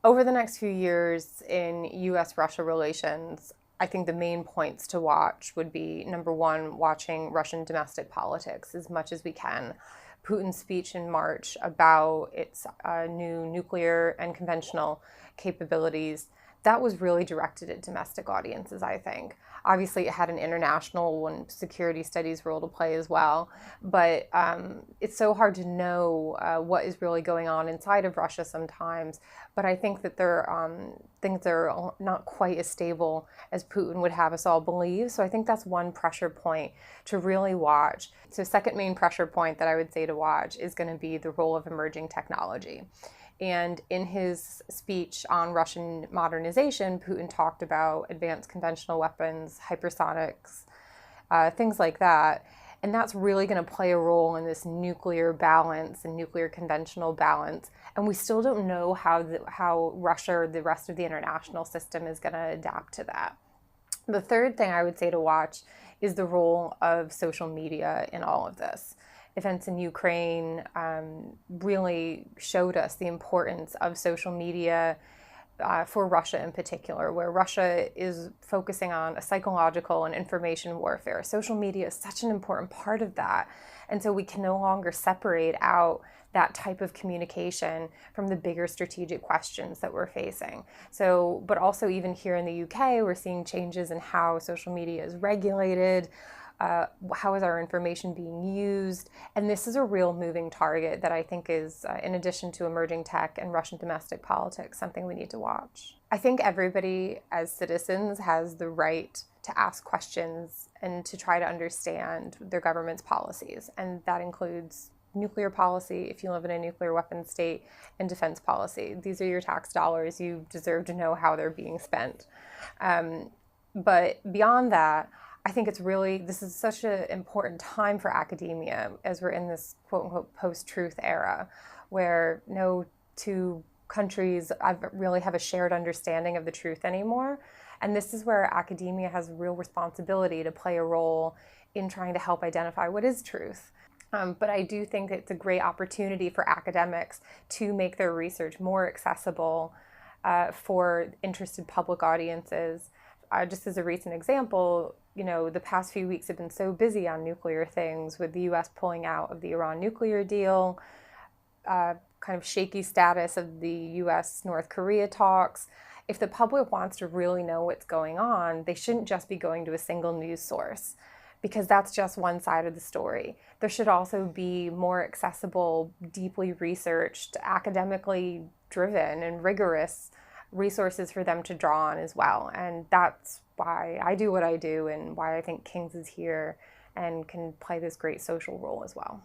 Over the next few years in US-Russia relations, I think the main points to watch would be number one, watching Russian domestic politics as much as we can. Putin's speech in March about its new nuclear and conventional capabilities, that was really directed at domestic audiences, I think. Obviously, it had an international and security studies role to play as well, but it's so hard to know what is really going on inside of Russia sometimes. But I think that things are not quite as stable as Putin would have us all believe. So I think that's one pressure point to really watch. So second main pressure point that I would say to watch is going to be the role of emerging technology. And in his speech on Russian modernization, Putin talked about advanced conventional weapons, hypersonics, things like that. And that's really going to play a role in this nuclear balance and nuclear conventional balance. And we still don't know how Russia or the rest of the international system is going to adapt to that. The third thing I would say to watch is the role of social media in all of this. Events in Ukraine really showed us the importance of social media for Russia in particular, where Russia is focusing on a psychological and information warfare. Social media is such an important part of that. And so we can no longer separate out that type of communication from the bigger strategic questions that we're facing. So, but also even here in the UK, we're seeing changes in how social media is regulated. How is our information being used? And this is a real moving target that I think is, in addition to emerging tech and Russian domestic politics, something we need to watch. I think everybody as citizens has the right to ask questions and to try to understand their government's policies. And that includes nuclear policy, if you live in a nuclear weapons state, and defense policy. These are your tax dollars. You deserve to know how they're being spent. But beyond that, I think this is such an important time for academia as we're in this quote unquote post-truth era where no two countries really have a shared understanding of the truth anymore. And this is where academia has a real responsibility to play a role in trying to help identify what is truth. But I do think it's a great opportunity for academics to make their research more accessible for interested public audiences. Just as a recent example, the past few weeks have been so busy on nuclear things with the US pulling out of the Iran nuclear deal, kind of shaky status of the US-North Korea talks. If the public wants to really know what's going on, they shouldn't just be going to a single news source because that's just one side of the story. There should also be more accessible, deeply researched, academically driven and rigorous resources for them to draw on as well. And that's why I do what I do and why I think King's is here and can play this great social role as well.